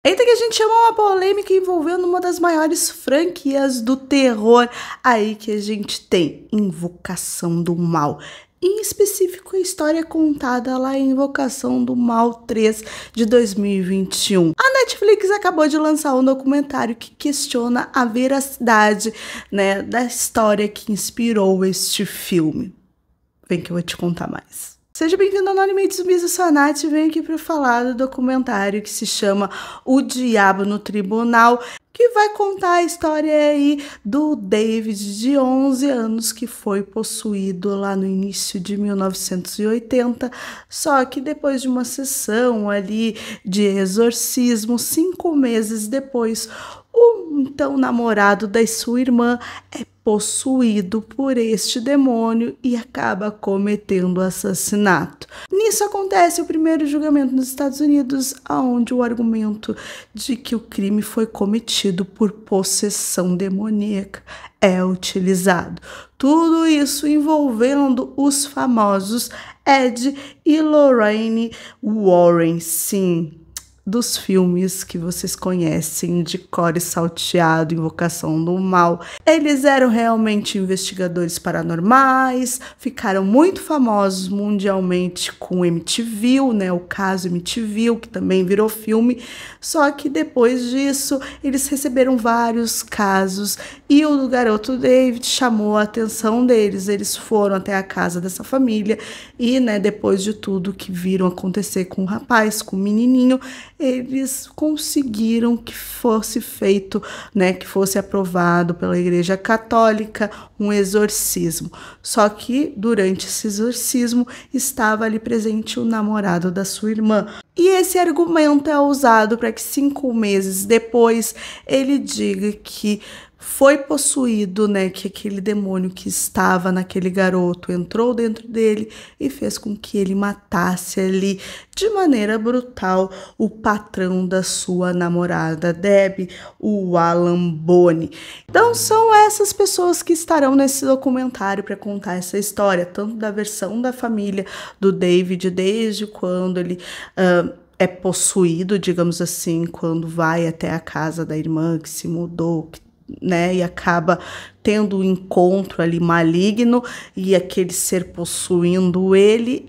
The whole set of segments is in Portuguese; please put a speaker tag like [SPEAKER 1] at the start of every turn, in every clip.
[SPEAKER 1] Eita, que a gente chama uma polêmica envolvendo uma das maiores franquias do terror aí que a gente tem, Invocação do Mal. Em específico, a história contada lá em Invocação do Mal 3 de 2021. A Netflix acabou de lançar um documentário que questiona a veracidade, né, da história que inspirou este filme. Vem que eu vou te contar mais. Seja bem-vindo ao Anonymity Zumbis, eu sou a Nath e venho aqui para falar do documentário que se chama O Diabo no Tribunal, que vai contar a história aí do David, de 11 anos, que foi possuído lá no início de 1980, só que depois de uma sessão ali de exorcismo, 5 meses depois, o então namorado da sua irmã é possuído por este demônio e acaba cometendo assassinato. Nisso acontece o primeiro julgamento nos Estados Unidos, onde o argumento de que o crime foi cometido por possessão demoníaca é utilizado. Tudo isso envolvendo os famosos Ed e Lorraine Warren, sim, dos filmes que vocês conhecem de cor e salteado, Invocação do Mal. Eles eram realmente investigadores paranormais, ficaram muito famosos mundialmente com MTV, né, o caso MTV, que também virou filme, só que depois disso eles receberam vários casos e o garoto David chamou a atenção deles. Eles foram até a casa dessa família e, né, depois de tudo que viram acontecer com o rapaz, com o menininho, eles conseguiram que fosse feito, né, que fosse aprovado pela Igreja Católica um exorcismo. Só que durante esse exorcismo estava ali presente o namorado da sua irmã. E esse argumento é usado para que 5 meses depois ele diga que foi possuído, né, que aquele demônio que estava naquele garoto entrou dentro dele e fez com que ele matasse ali de maneira brutal o patrão da sua namorada, Debbie, o Alan Boney. Então são essas pessoas que estarão nesse documentário para contar essa história, tanto da versão da família do David, desde quando ele é possuído, digamos assim, quando vai até a casa da irmã que se mudou, né, e acaba tendo um encontro ali maligno e aquele ser possuindo ele,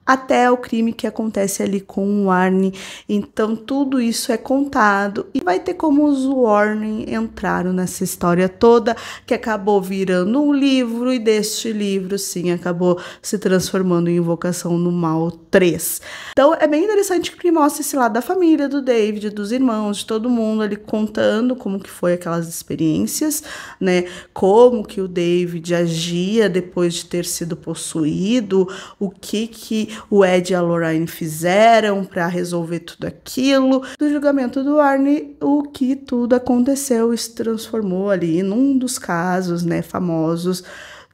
[SPEAKER 1] até o crime que acontece ali com o Warren. Então tudo isso é contado e vai ter como os Warren entraram nessa história toda, que acabou virando um livro, e deste livro sim acabou se transformando em Invocação do Mal 3. Então é bem interessante que mostra esse lado da família, do David, dos irmãos, de todo mundo ali contando como que foi aquelas experiências, né, como que o David agia depois de ter sido possuído, o que o Ed e a Lorraine fizeram para resolver tudo aquilo. Do julgamento do Warren, o que tudo aconteceu e se transformou ali num dos casos, né, famosos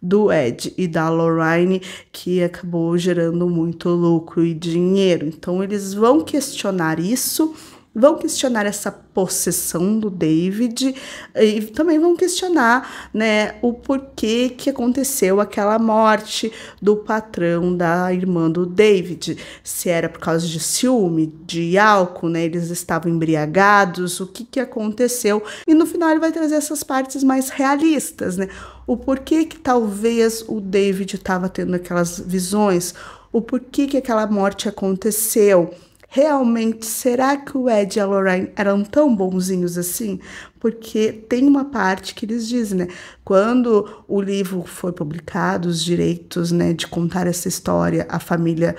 [SPEAKER 1] do Ed e da Lorraine, que acabou gerando muito lucro e dinheiro. Então eles vão questionar isso, vão questionar essa possessão do David e também vão questionar, né, o porquê que aconteceu aquela morte do patrão da irmã do David. Se era por causa de ciúme, de álcool, né, eles estavam embriagados, o que aconteceu. E no final ele vai trazer essas partes mais realistas, né, o porquê que talvez o David estava tendo aquelas visões, o porquê que aquela morte aconteceu. Realmente, será que o Ed e a Lorraine eram tão bonzinhos assim? Porque tem uma parte que eles dizem, né? Quando o livro foi publicado, os direitos, né, de contar essa história, a família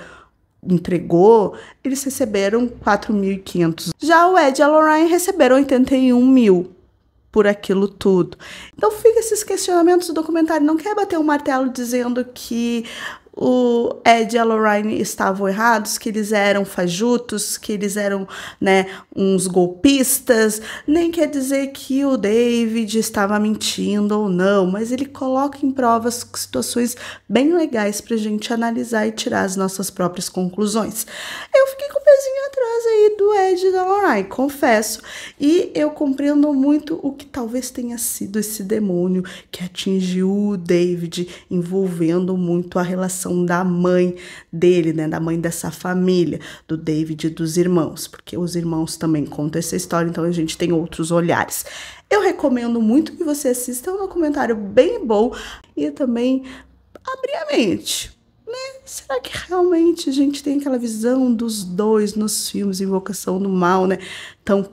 [SPEAKER 1] entregou, eles receberam 4.500. Já o Ed e a Lorraine receberam 81 mil por aquilo tudo. Então fica esses questionamentos do documentário. Não quer bater um martelo dizendo que o Ed e a Lorraine estavam errados, que eles eram fajutos, que eles eram, né, uns golpistas, nem quer dizer que o David estava mentindo ou não, mas ele coloca em provas situações bem legais para a gente analisar e tirar as nossas próprias conclusões. Eu fiquei com o pezinho atrás atrás aí do Ed e da Lorraine, confesso. E eu compreendo muito o que talvez tenha sido esse demônio que atingiu o David, envolvendo muito a relação da mãe dele, né, da mãe dessa família, do David e dos irmãos, porque os irmãos também contam essa história, então a gente tem outros olhares. Eu recomendo muito que você assista, é um documentário bem bom e também abrir a mente. Será que realmente a gente tem aquela visão dos dois nos filmes Invocação do Mal, né? Tão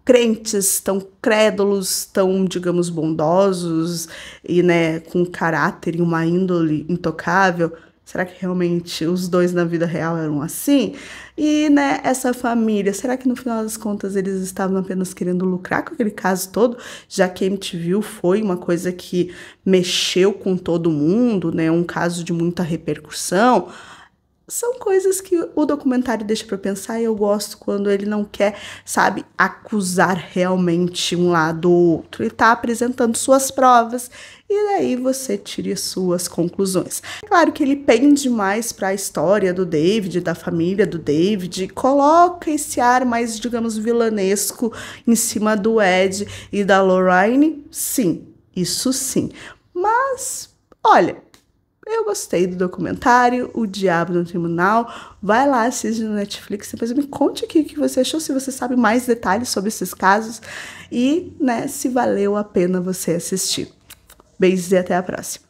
[SPEAKER 1] crentes, tão crédulos, tão, digamos, bondosos e, né, com caráter e uma índole intocável? Será que realmente os dois na vida real eram assim? E, né, essa família, será que no final das contas eles estavam apenas querendo lucrar com aquele caso todo? Já que a MTV foi uma coisa que mexeu com todo mundo, né, um caso de muita repercussão. São coisas que o documentário deixa para pensar e eu gosto quando ele não quer, sabe, acusar realmente um lado ou outro. Ele tá apresentando suas provas e daí você tire suas conclusões. É claro que ele pende mais para a história do David, da família do David, coloca esse ar mais, digamos, vilanesco em cima do Ed e da Lorraine, sim, isso sim. Mas, olha, eu gostei do documentário, O Diabo no Tribunal. Vai lá, assiste no Netflix, depois me conte aqui o que você achou, se você sabe mais detalhes sobre esses casos e, né, se valeu a pena você assistir. Beijos e até a próxima.